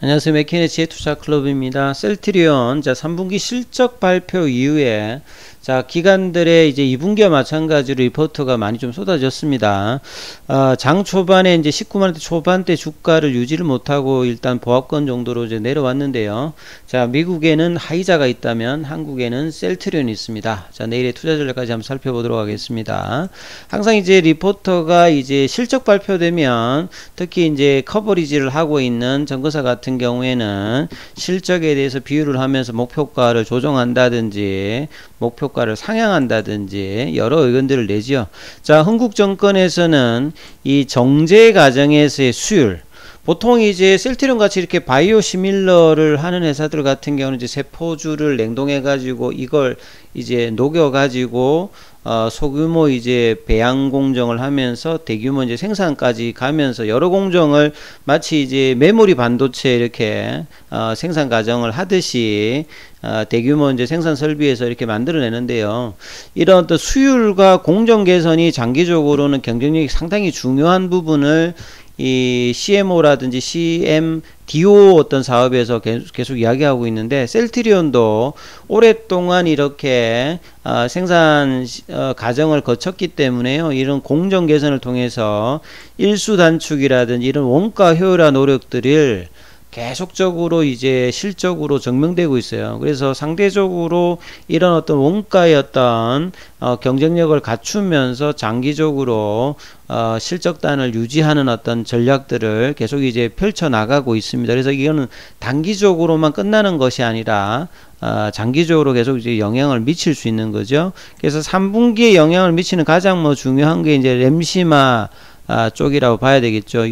안녕하세요. 맥케인의 지혜투자클럽입니다. 셀트리온 3분기 실적 발표 이후에 기관들의 이제 2분기와 마찬가지로 리포트가 많이 좀 쏟아졌습니다. 장 초반에 이제 19만원대 초반대 주가를 유지를 못하고 일단 보합권 정도로 이제 내려왔는데요. 미국에는 하이자가 있다면 한국에는 셀트리온이 있습니다. 내일의 투자 전략까지 한번 살펴보도록 하겠습니다. 항상 이제 리포터가 이제 실적 발표되면 특히 이제 커버리지를 하고 있는 증권사 같은 경우에는 실적에 대해서 비율을 하면서 목표가를 조정한다든지 목표가를 상향한다든지 여러 의견들을 내지요. 흥국증권에서는 이 정제 과정에서의 수율, 보통 이제 셀트리온 같이 이렇게 바이오 시밀러를 하는 회사들 같은 경우는 이제 세포주를 냉동해 가지고 이걸 이제 녹여 가지고 소규모 이제 배양 공정을 하면서 대규모 이제 생산까지 가면서 여러 공정을 마치 이제 메모리 반도체 이렇게 생산 과정을 하듯이 대규모 이제 생산 설비에서 이렇게 만들어내는데요. 이런 또 수율과 공정 개선이 장기적으로는 경쟁력이 상당히 중요한 부분을 이 CMO라든지 CMDO 어떤 사업에서 계속 이야기하고 있는데, 셀트리온도 오랫동안 이렇게 생산 과정을 거쳤기 때문에요. 이런 공정 개선을 통해서 일수 단축이라든지 이런 원가 효율화 노력들을 계속적으로 이제 실적으로 증명되고 있어요. 그래서 상대적으로 이런 어떤 원가의 어떤 경쟁력을 갖추면서 장기적으로 실적단을 유지하는 어떤 전략들을 계속 이제 펼쳐 나가고 있습니다. 그래서 이거는 단기적으로만 끝나는 것이 아니라 장기적으로 계속 이제 영향을 미칠 수 있는 거죠. 그래서 3분기에 영향을 미치는 가장 중요한 게 이제 램시마 쪽이라고 봐야 되겠죠.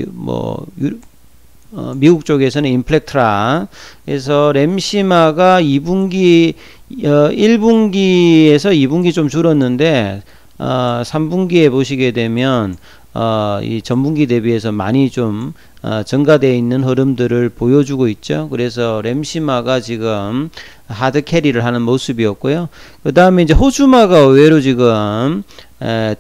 미국 쪽에서는 인플렉트라. 그래서 램시마가 2분기 1분기에서 2분기 좀 줄었는데 3분기에 보시게 되면 이 전분기 대비해서 많이 좀 증가되어 있는 흐름들을 보여주고 있죠. 그래서 램시마가 지금 하드 캐리를 하는 모습이었고요. 그 다음에 이제 호주마가 의외로 지금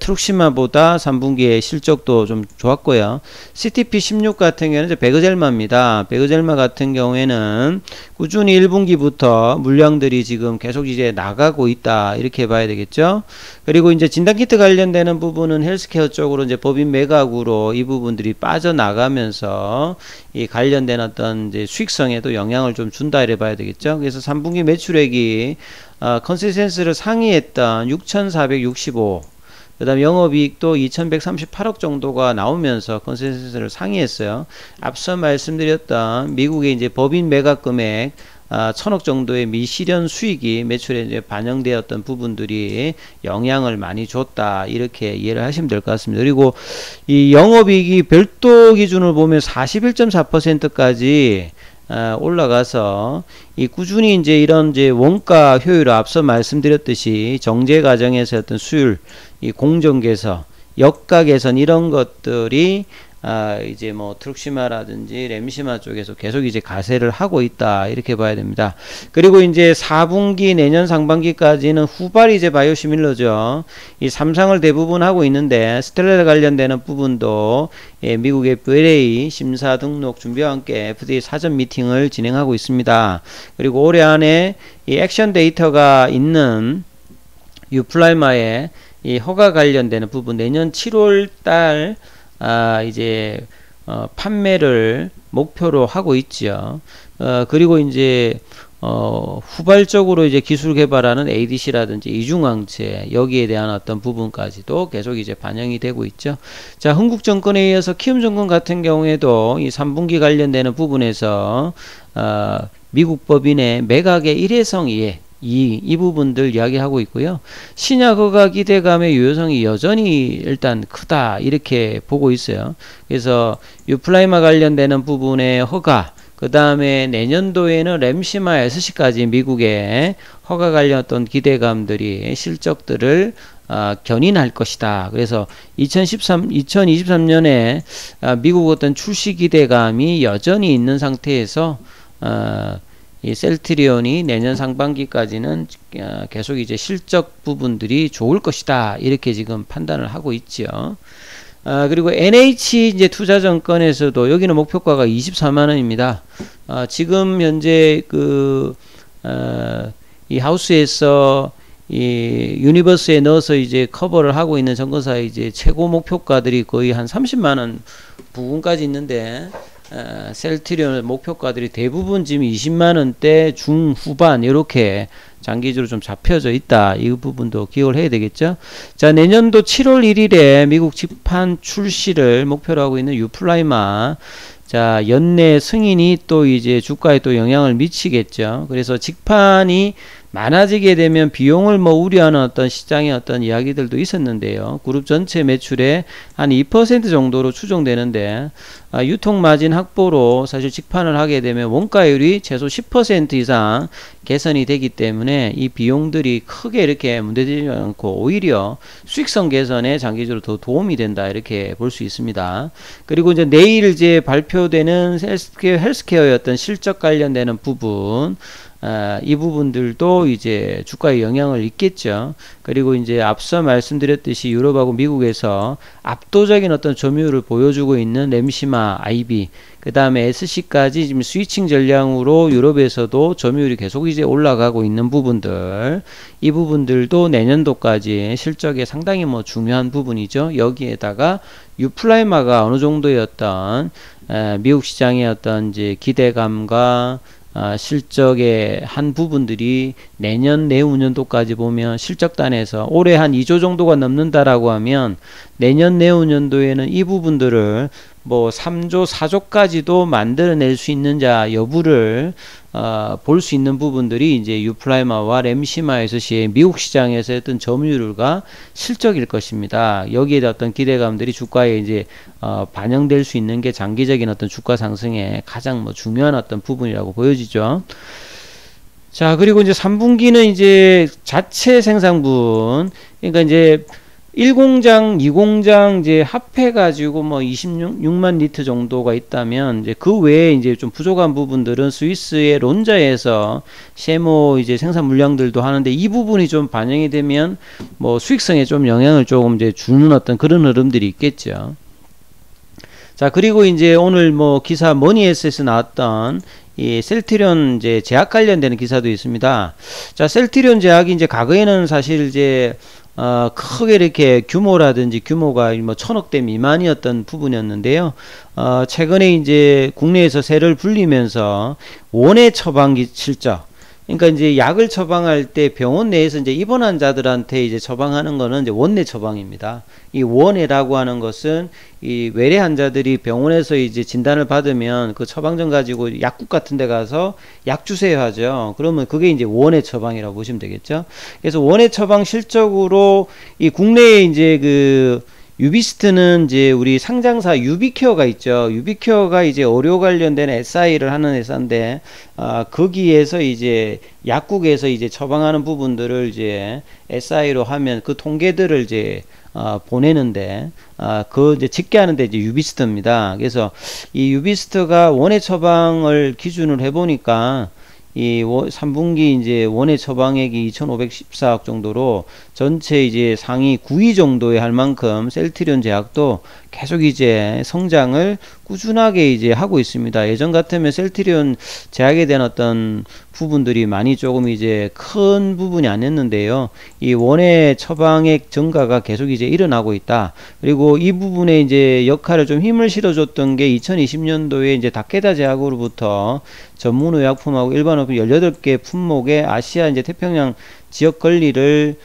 트룩시마보다 3분기에 실적도 좀 좋았고요. CTP16 같은 경우는 이제 베그젤마입니다. 베그젤마 같은 경우에는 꾸준히 1분기부터 물량들이 지금 계속 이제 나가고 있다, 이렇게 봐야 되겠죠. 그리고 이제 진단키트 관련되는 부분은 헬스케어 쪽으로 이제 법인 매각으로 이 부분들이 빠져나가면서 이 관련된 어떤 이제 수익성에도 영향을 좀 준다, 이래 봐야 되겠죠. 그래서 3분기 매출액이 컨센서스를 상회했던 6,465, 그 다음 영업이익도 2138억 정도가 나오면서 컨센서스를 상회했어요. 앞서 말씀드렸던 미국의 이제 법인 매각 금액 1,000억 정도의 미실현 수익이 매출에 이제 반영되었던 부분들이 영향을 많이 줬다, 이렇게 이해를 하시면 될 것 같습니다. 그리고 이 영업이익이 별도 기준으로 보면 41.4%까지 올라가서 이 꾸준히 이제 이런 이제 원가 효율, 앞서 말씀드렸듯이 정제 과정에서 어떤 수율, 이 공정 개선, 역가 개선, 이런 것들이 이제 트룩시마라든지 램시마 쪽에서 계속 이제 가세를 하고 있다, 이렇게 봐야 됩니다. 그리고 이제 4분기 내년 상반기까지는 후발이 이제 바이오시밀러죠. 이 3상을 대부분 하고 있는데 스텔라 관련되는 부분도 미국 FDA 심사 등록 준비와 함께 FDA 사전 미팅을 진행하고 있습니다. 그리고 올해 안에 이 액션 데이터가 있는 유플라이마의 이 허가 관련되는 부분 내년 7월 달 이제 판매를 목표로 하고 있죠. 그리고 이제 후발적으로 이제 기술 개발하는 ADC라든지 이중항체, 여기에 대한 어떤 부분까지도 계속 이제 반영이 되고 있죠. 흥국증권에 이어서 키움증권 같은 경우에도 이 3분기 관련되는 부분에서 미국 법인의 매각의 일회성 이해, 이 부분들 이야기하고 있고요. 신약 허가 기대감의 유효성이 여전히 일단 크다, 이렇게 보고 있어요. 그래서 유플라이마 관련되는 부분의 허가, 그 다음에 내년도에는 램시마 SC까지 미국의 허가 관련 어떤 기대감들이 실적들을 견인할 것이다. 그래서 2023년에 미국 어떤 출시 기대감이 여전히 있는 상태에서 이 셀트리온이 내년 상반기까지는 계속 이제 실적 부분들이 좋을 것이다, 이렇게 지금 판단을 하고 있죠. 그리고 NH 이제 투자증권에서도 여기는 목표가가 24만 원입니다. 지금 현재 이 하우스에서 이 유니버스에 넣어서 이제 커버를 하고 있는 증권사의 이제 최고 목표가들이 거의 한 30만 원 부근까지 있는데, 셀트리온 목표가들이 대부분 지금 20만 원대 중후반 이렇게 장기적으로 좀 잡혀져 있다. 이 부분도 기억을 해야 되겠죠. 자, 내년도 7월 1일에 미국 직판 출시를 목표로 하고 있는 유플라이마. 자, 연내 승인이 또 이제 주가에 또 영향을 미치겠죠. 그래서 직판이 많아지게 되면 비용을 뭐 우려하는 어떤 시장의 어떤 이야기들도 있었는데요. 그룹 전체 매출의 한 2% 정도로 추정되는데, 유통 마진 확보로 사실 직판을 하게 되면 원가율이 최소 10% 이상 개선이 되기 때문에 이 비용들이 크게 이렇게 문제되지 않고 오히려 수익성 개선에 장기적으로 더 도움이 된다, 이렇게 볼 수 있습니다. 그리고 이제 내일 이제 발표되는 헬스케어의 어떤 실적 관련되는 부분, 이 부분들도 이제 주가에 영향을 있겠죠. 그리고 이제 앞서 말씀드렸듯이 유럽하고 미국에서 압도적인 어떤 점유율을 보여주고 있는 램시마, IB, 그 다음에 SC까지 지금 스위칭 전략으로 유럽에서도 점유율이 계속 이제 올라가고 있는 부분들, 이 부분들도 내년도까지 실적에 상당히 뭐 중요한 부분이죠. 여기에다가 유플라이마가 어느 정도의 어떤 미국 시장의 어떤 이제 기대감과 실적의 한 부분들이 내년 내후년도까지 보면 실적단에서 올해 한 2조 정도가 넘는다라고 하면 내년 내후년도에는 이 부분들을 뭐 3조 4조까지도 만들어낼 수 있는지 여부를 볼 수 있는 부분들이 이제 유플라이마와 램시마에서 시의 미국 시장에서 어떤 점유율과 실적일 것입니다. 여기에 어떤 기대감들이 주가에 이제 반영될 수 있는 게 장기적인 어떤 주가 상승의 가장 뭐 중요한 어떤 부분이라고 보여지죠. 자, 그리고 이제 3분기는 이제 자체 생산분, 그러니까 이제 1공장, 2공장 이제 합해가지고 뭐 26만 리터 정도가 있다면, 이제 그 외에 이제 좀 부족한 부분들은 스위스의 론자에서 셰모 이제 생산 물량들도 하는데, 이 부분이 좀 반영이 되면 뭐 수익성에 좀 영향을 조금 이제 주는 어떤 그런 흐름들이 있겠죠. 자, 그리고 이제 오늘 뭐 기사 머니에스에서 나왔던 이 셀트리온 이제 제약 관련되는 기사도 있습니다. 자, 셀트리온 제약이 이제 과거에는 사실 이제 크게 이렇게 규모라든지 규모가 뭐 1000억대 미만이었던 부분이었는데요. 최근에 이제 국내에서 세를 불리면서 원예 처방기 실적, 그러니까 이제 약을 처방할 때 병원 내에서 이제 입원 환자들한테 이제 처방하는 거는 이제 원내 처방입니다. 이 원예라고 하는 것은 이 외래 환자들이 병원에서 이제 진단을 받으면 그 처방전 가지고 약국 같은 데 가서 약 주세요 하죠. 그러면 그게 이제 원예 처방이라고 보시면 되겠죠. 그래서 원예 처방 실적으로 이 국내에 이제 그 유비스트는 이제 우리 상장사 유비케어가 있죠. 유비케어가 이제 의료 관련된 SI를 하는 회사인데, 거기에서 이제 약국에서 이제 처방하는 부분들을 이제 SI로 하면 그 통계들을 이제 보내는데, 그 이제 집계하는데 이제 유비스트입니다. 그래서 이 유비스트가 원예 처방을 기준으로 해보니까 이 3분기 이제 원예 처방액이 2,514억 정도로 전체 이제 상위 9위 정도에 할 만큼 셀트리온 제약도 계속 이제 성장을 꾸준하게 이제 하고 있습니다. 예전 같으면 셀트리온 제약에 대한 어떤 부분들이 많이 조금 이제 큰 부분이 아니었는데요. 이 원예 처방액 증가가 계속 이제 일어나고 있다. 그리고 이 부분에 이제 역할을 좀 힘을 실어줬던 게 2020년도에 이제 다케다 제약으로부터 전문 의약품하고 일반 의약품 18개 품목의 아시아 이제 태평양 지역 권리를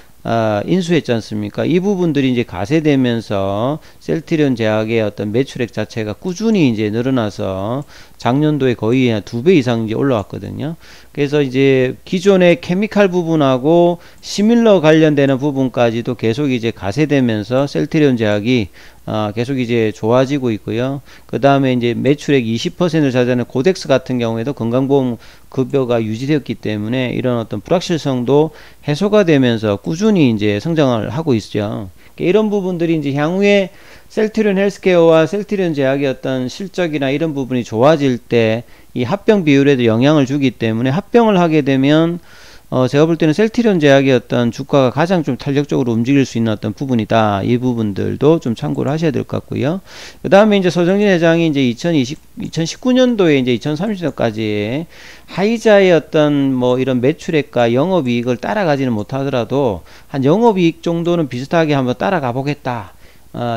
인수했지 않습니까? 이 부분들이 이제 가세되면서 셀트리온 제약의 어떤 매출액 자체가 꾸준히 이제 늘어나서 작년도에 거의 한 2배 이상 이제 올라왔거든요. 그래서 이제 기존의 케미칼 부분하고 시밀러 관련되는 부분까지도 계속 이제 가세되면서 셀트리온 제약이 계속 이제 좋아지고 있고요. 그 다음에 이제 매출액 20%를 차지하는 고덱스 같은 경우에도 건강보험 급여가 유지되었기 때문에 이런 어떤 불확실성도 해소가 되면서 꾸준히 이제 성장을 하고 있죠. 이런 부분들이 이제 향후에 셀트리온 헬스케어와 셀트리온 제약의 어떤 실적이나 이런 부분이 좋아질 때 이 합병 비율에도 영향을 주기 때문에, 합병을 하게 되면 제가 볼 때는 셀트리온 제약의 어떤 주가가 가장 좀 탄력적으로 움직일 수 있는 어떤 부분이다. 이 부분들도 좀 참고를 하셔야 될 것 같고요. 그 다음에 이제 서정진 회장이 이제 2019년도에 이제 2030년까지 하이자의 어떤 뭐 이런 매출액과 영업이익을 따라가지는 못하더라도 한 영업이익 정도는 비슷하게 한번 따라가 보겠다.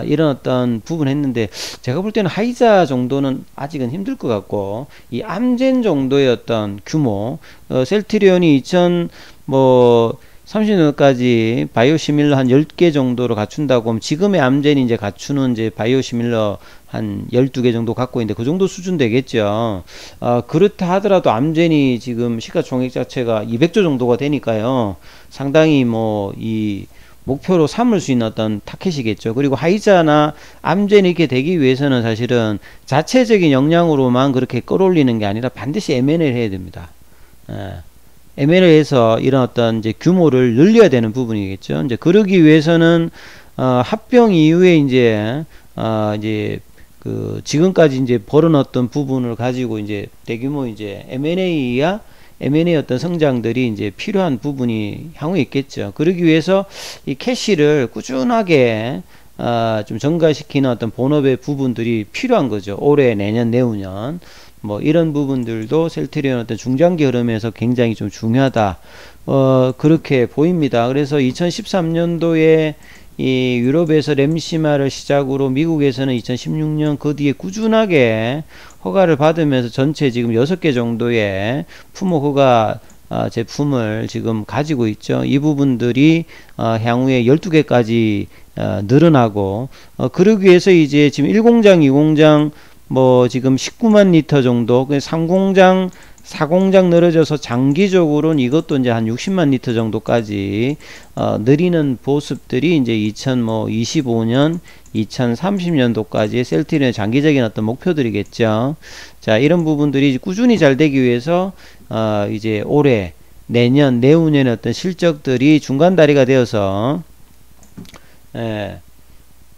이런 어떤 부분 했는데, 제가 볼 때는 하이자 정도는 아직은 힘들 것 같고, 이 암젠 정도의 어떤 규모, 셀트리온이 30년까지 바이오시밀러 한 10개 정도로 갖춘다고 하면, 지금의 암젠이 이제 갖추는 이제 바이오시밀러 한 12개 정도 갖고 있는데, 그 정도 수준 되겠죠. 그렇다 하더라도 암젠이 지금 시가총액 자체가 200조 정도가 되니까요. 상당히 이 목표로 삼을 수 있는 어떤 타켓이겠죠. 그리고 하이자나 암젠이 이렇게 되기 위해서는 사실은 자체적인 역량으로만 그렇게 끌어올리는 게 아니라 반드시 M&A를 해야 됩니다. M&A를 해서 이런 어떤 이제 규모를 늘려야 되는 부분이겠죠. 이제 그러기 위해서는 합병 이후에 이제 지금까지 이제 벌어놨던 부분을 가지고 이제 대규모 이제 M&A 어떤 성장들이 이제 필요한 부분이 향후에 있겠죠. 그러기 위해서 이 캐시를 꾸준하게 좀 증가시키는 어떤 본업의 부분들이 필요한 거죠. 올해, 내년, 내후년 이런 부분들도 셀트리온 어떤 중장기 흐름에서 굉장히 좀 중요하다. 그렇게 보입니다. 그래서 2013년도에 이 유럽에서 램시마를 시작으로 미국에서는 2016년 그 뒤에 꾸준하게 허가를 받으면서 전체 지금 6개 정도의 품목 허가 제품을 지금 가지고 있죠. 이 부분들이 향후에 12개까지 늘어나고, 그러기 위해서 이제 지금 1공장, 2공장 지금 19만 리터 정도, 3공장, 4공장 늘어져서 장기적으로는 이것도 이제 한 60만 리터 정도까지 늘리는 모습들이 이제 2025년, 2030년도까지 셀트리온의 장기적인 어떤 목표들이겠죠. 자, 이런 부분들이 꾸준히 잘 되기 위해서 이제 올해, 내년, 내후년의 어떤 실적들이 중간 다리가 되어서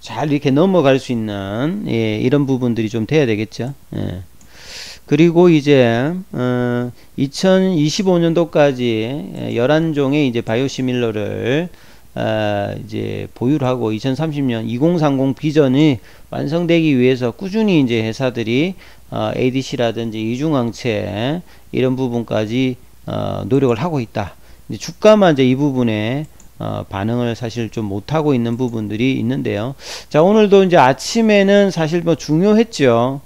잘 이렇게 넘어갈 수 있는 이런 부분들이 좀 돼야 되겠죠. 그리고 이제 2025년도까지 11종의 이제 바이오시밀러를 이제 보유하고 2030년 2030 비전이 완성되기 위해서 꾸준히 이제 회사들이 ADC라든지 이중항체 이런 부분까지 노력을 하고 있다. 이제 주가만 이제 이 부분에 반응을 사실 좀 못하고 있는 부분들이 있는데요. 자, 오늘도 이제 아침에는 사실 중요했죠.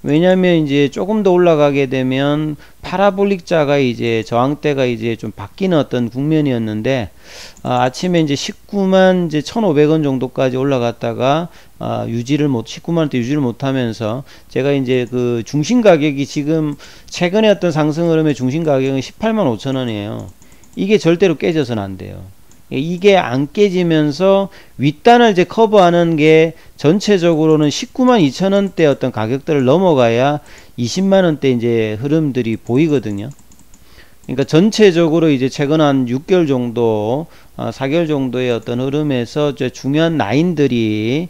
왜냐면 이제 조금 더 올라가게 되면 파라볼릭자가 이제 저항대가 이제 좀 바뀌는 어떤 국면이었는데, 아침에 이제 19만 이제 1,500원 정도까지 올라갔다가 19만원대 유지를 못하면서, 제가 이제 그 중심 가격이 지금 최근에 어떤 상승 흐름의 중심 가격은 18만 5천원이에요. 이게 절대로 깨져서는 안 돼요. 이게 안 깨지면서 윗단을 이제 커버하는 게 전체적으로는 19만 2천원대 어떤 가격들을 넘어가야 20만원대 이제 흐름들이 보이거든요. 그러니까 전체적으로 이제 최근 한 6개월 정도, 4개월 정도의 어떤 흐름에서 중요한 라인들이,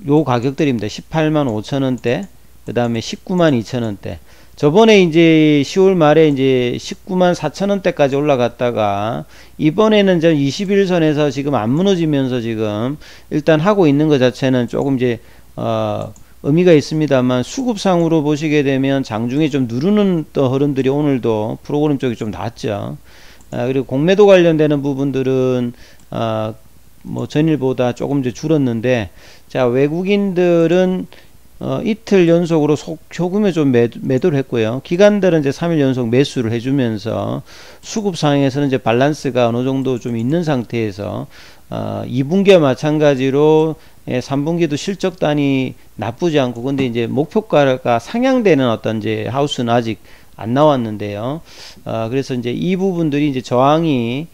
요 가격들입니다. 18만 5천원대, 그 다음에 19만 2천원대. 저번에 이제 10월 말에 이제 19만 4천원대까지 올라갔다가, 이번에는 21선에서 지금 안 무너지면서 지금 일단 하고 있는 것 자체는 조금 이제, 의미가 있습니다만, 수급상으로 보시게 되면 장중에 좀 누르는 또 흐름들이 오늘도 프로그램 쪽이 좀 나왔죠. 그리고 공매도 관련되는 부분들은, 전일보다 조금 이제 줄었는데, 자, 외국인들은 이틀 연속으로 소금에 좀 매도를 했고요. 기관들은 이제 3일 연속 매수를 해주면서 수급 상황에서는 이제 밸런스가 어느 정도 좀 있는 상태에서 2분기와 마찬가지로 3분기도 실적단이 나쁘지 않고, 근데 이제 목표가가 상향되는 어떤 이제 하우스는 아직 안 나왔는데요. 그래서 이제 이 부분들이 이제 저항이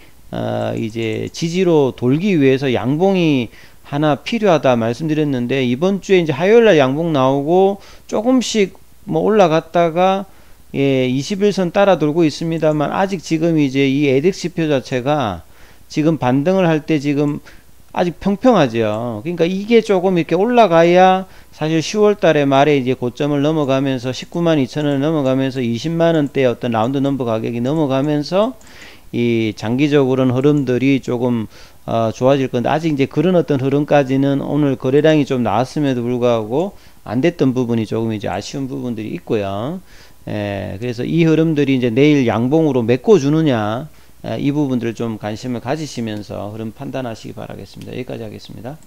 이제 지지로 돌기 위해서 양봉이 하나 필요하다 말씀드렸는데, 이번 주에 이제 화요일날 양봉 나오고 조금씩 올라갔다가 21선 따라 돌고 있습니다만, 아직 지금 이제 이 에덱스 지표 자체가 지금 반등을 할 때 지금 아직 평평하죠. 그러니까 이게 조금 이렇게 올라가야 사실 10월 달에 말에 이제 고점을 넘어가면서 19만 2천 원을 넘어가면서 20만 원대 어떤 라운드 넘버 가격이 넘어가면서 이 장기적으로는 흐름들이 조금 좋아질 건데, 아직 이제 그런 어떤 흐름까지는 오늘 거래량이 좀 나왔음에도 불구하고 안 됐던 부분이 조금 이제 아쉬운 부분들이 있고요. 그래서 이 흐름들이 이제 내일 양봉으로 메꿔주느냐, 이 부분들을 좀 관심을 가지시면서 흐름 판단하시기 바라겠습니다. 여기까지 하겠습니다.